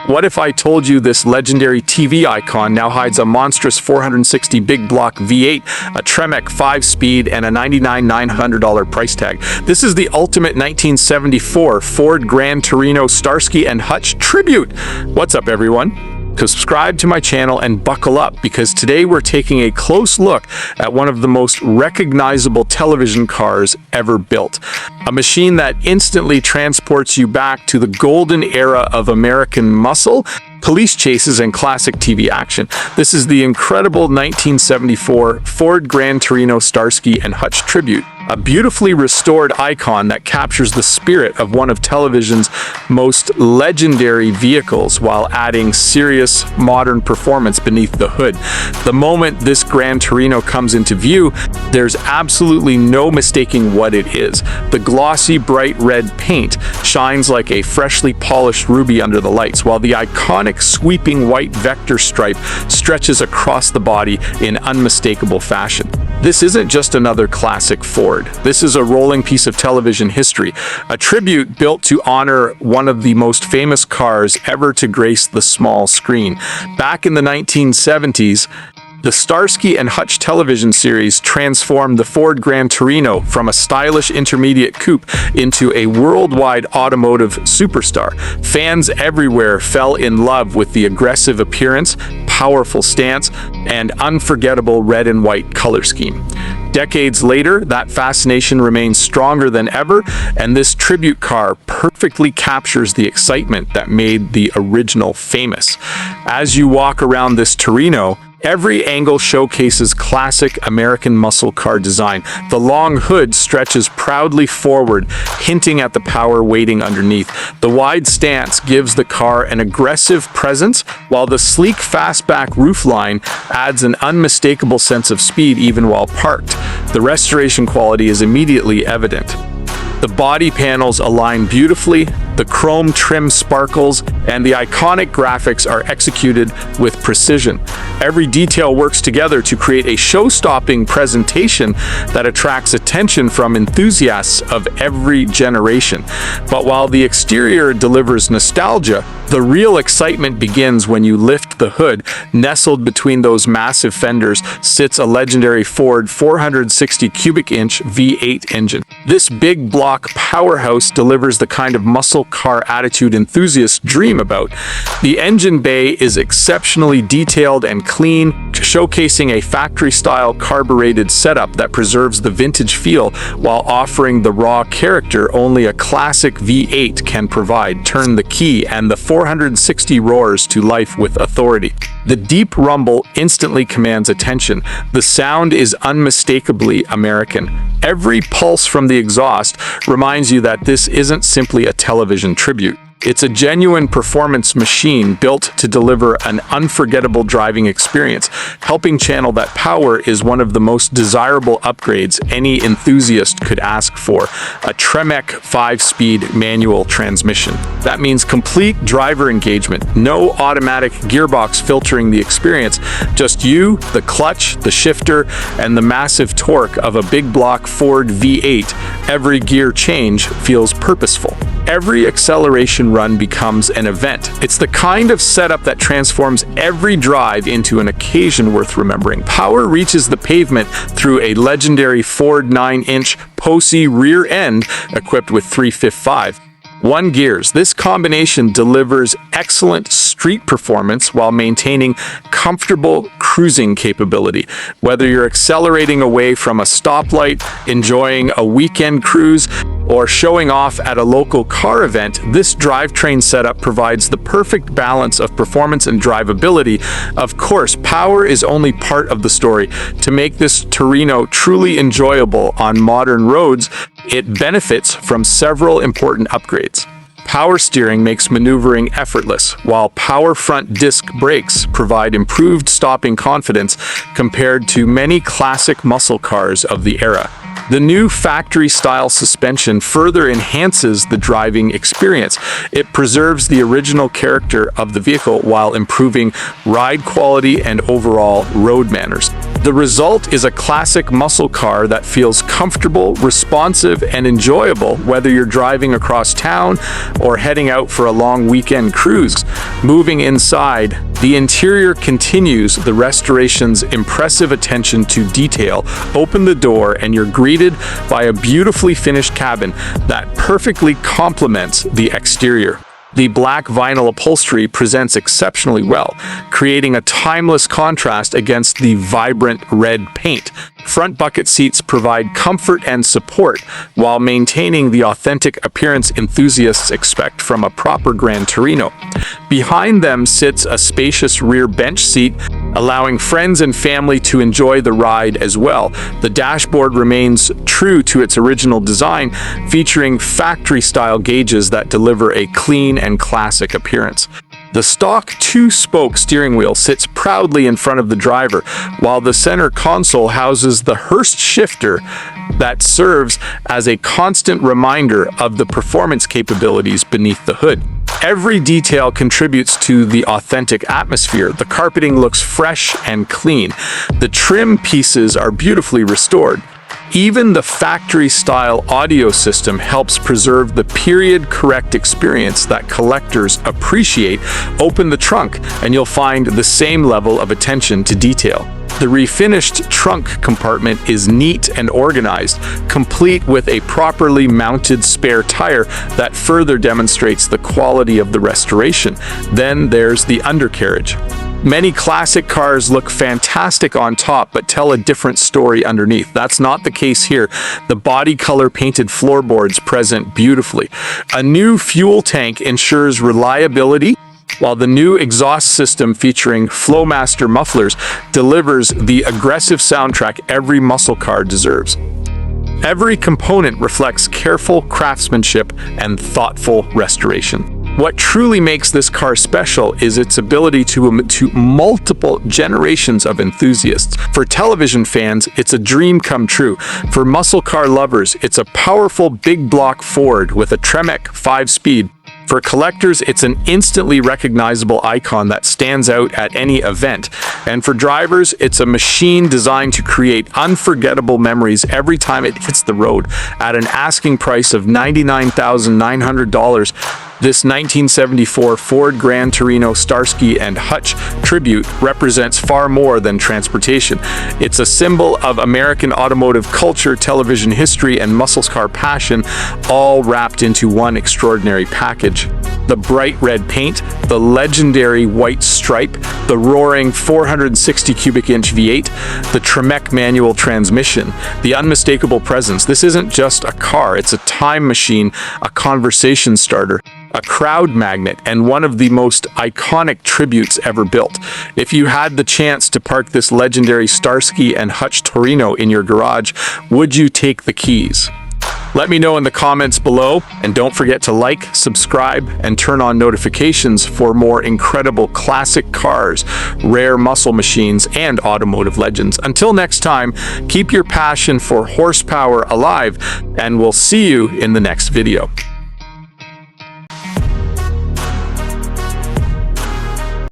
What if I told you this legendary TV icon now hides a monstrous 460 big block V8, a Tremec 5-speed, and a $99,900 price tag? This is the ultimate 1974 Ford Gran Torino Starsky and Hutch tribute. What's up, everyone? Subscribe to my channel and buckle up, because today we're taking a close look at one of the most recognizable television cars ever built. A machine that instantly transports you back to the golden era of American muscle, police chases, and classic TV action. This is the incredible 1974 Ford Gran Torino Starsky and Hutch Tribute, a beautifully restored icon that captures the spirit of one of television's most legendary vehicles while adding serious modern performance beneath the hood. The moment this Gran Torino comes into view, there's absolutely no mistaking what it is. The glossy, bright red paint shines like a freshly polished ruby under the lights, while the iconic sweeping white vector stripe stretches across the body in unmistakable fashion. This isn't just another classic Ford. This is a rolling piece of television history, a tribute built to honor one of the most famous cars ever to grace the small screen. Back in the 1970s, the Starsky and Hutch television series transformed the Ford Gran Torino from a stylish intermediate coupe into a worldwide automotive superstar. Fans everywhere fell in love with the aggressive appearance, powerful stance, and unforgettable red and white color scheme. Decades later, that fascination remains stronger than ever, and this tribute car perfectly captures the excitement that made the original famous. As you walk around this Torino, every angle showcases classic American muscle car design. The long hood stretches proudly forward, hinting at the power waiting underneath. The wide stance gives the car an aggressive presence, while the sleek fastback roofline adds an unmistakable sense of speed even while parked. The restoration quality is immediately evident. The body panels align beautifully, the chrome trim sparkles, and the iconic graphics are executed with precision. Every detail works together to create a show-stopping presentation that attracts attention from enthusiasts of every generation. But while the exterior delivers nostalgia, the real excitement begins when you lift the hood. Nestled between those massive fenders sits a legendary Ford 460 cubic inch V8 engine. This big block powerhouse delivers the kind of muscle car attitude enthusiasts dream about. The engine bay is exceptionally detailed and clean, showcasing a factory-style carbureted setup that preserves the vintage feel while offering the raw character only a classic V8 can provide. Turn the key and the 460 roars to life with authority. The deep rumble instantly commands attention. The sound is unmistakably American. Every pulse from the exhaust reminds you that this isn't simply a television tribute. It's a genuine performance machine built to deliver an unforgettable driving experience. Helping channel that power is one of the most desirable upgrades any enthusiast could ask for: a Tremec 5-speed manual transmission. That means complete driver engagement, no automatic gearbox filtering the experience, just you, the clutch, the shifter, and the massive torque of a big block Ford V8. Every gear change feels purposeful. Every acceleration run becomes an event. It's the kind of setup that transforms every drive into an occasion worth remembering. Power reaches the pavement through a legendary Ford 9-inch Posi rear end equipped with 355. 1 gears. This combination delivers excellent street performance while maintaining comfortable cruising capability. Whether you're accelerating away from a stoplight, enjoying a weekend cruise, or showing off at a local car event, this drivetrain setup provides the perfect balance of performance and drivability. Of course, power is only part of the story. To make this Torino truly enjoyable on modern roads, it benefits from several important upgrades. Power steering makes maneuvering effortless, while power front disc brakes provide improved stopping confidence compared to many classic muscle cars of the era. The new factory-style suspension further enhances the driving experience. It preserves the original character of the vehicle while improving ride quality and overall road manners. The result is a classic muscle car that feels comfortable, responsive, and enjoyable whether you're driving across town or heading out for a long weekend cruise. Moving inside, the interior continues the restoration's impressive attention to detail. Open the door and you're greeted by a beautifully finished cabin that perfectly complements the exterior. The black vinyl upholstery presents exceptionally well, creating a timeless contrast against the vibrant red paint. Front bucket seats provide comfort and support while maintaining the authentic appearance enthusiasts expect from a proper Gran Torino. Behind them sits a spacious rear bench seat, allowing friends and family to enjoy the ride as well. The dashboard remains true to its original design, featuring factory-style gauges that deliver a clean and classic appearance. The stock two-spoke steering wheel sits proudly in front of the driver, while the center console houses the Hurst shifter that serves as a constant reminder of the performance capabilities beneath the hood. Every detail contributes to the authentic atmosphere. The carpeting looks fresh and clean. The trim pieces are beautifully restored. Even the factory-style audio system helps preserve the period-correct experience that collectors appreciate. Open the trunk, and you'll find the same level of attention to detail. The refinished trunk compartment is neat and organized, complete with a properly mounted spare tire that further demonstrates the quality of the restoration. Then there's the undercarriage. Many classic cars look fantastic on top but tell a different story underneath. That's not the case here. The body color painted floorboards present beautifully. A new fuel tank ensures reliability, while the new exhaust system featuring Flowmaster mufflers delivers the aggressive soundtrack every muscle car deserves. Every component reflects careful craftsmanship and thoughtful restoration. What truly makes this car special is its ability to multiple generations of enthusiasts. For television fans, it's a dream come true. For muscle car lovers, it's a powerful big block Ford with a Tremec 5-speed. For collectors, it's an instantly recognizable icon that stands out at any event. And for drivers, it's a machine designed to create unforgettable memories every time it hits the road. At an asking price of $99,900, this 1974 Ford Gran Torino Starsky and Hutch tribute represents far more than transportation. It's a symbol of American automotive culture, television history, and muscle car passion, all wrapped into one extraordinary package. The bright red paint, the legendary white stripe, the roaring 460 cubic inch V8, the Tremec manual transmission, the unmistakable presence. This isn't just a car, it's a time machine, a conversation starter, a crowd magnet, and one of the most iconic tributes ever built. If you had the chance to park this legendary Starsky and Hutch Torino in your garage, would you take the keys? Let me know in the comments below, and don't forget to like, subscribe, and turn on notifications for more incredible classic cars, rare muscle machines, and automotive legends. Until next time, keep your passion for horsepower alive, and we'll see you in the next video.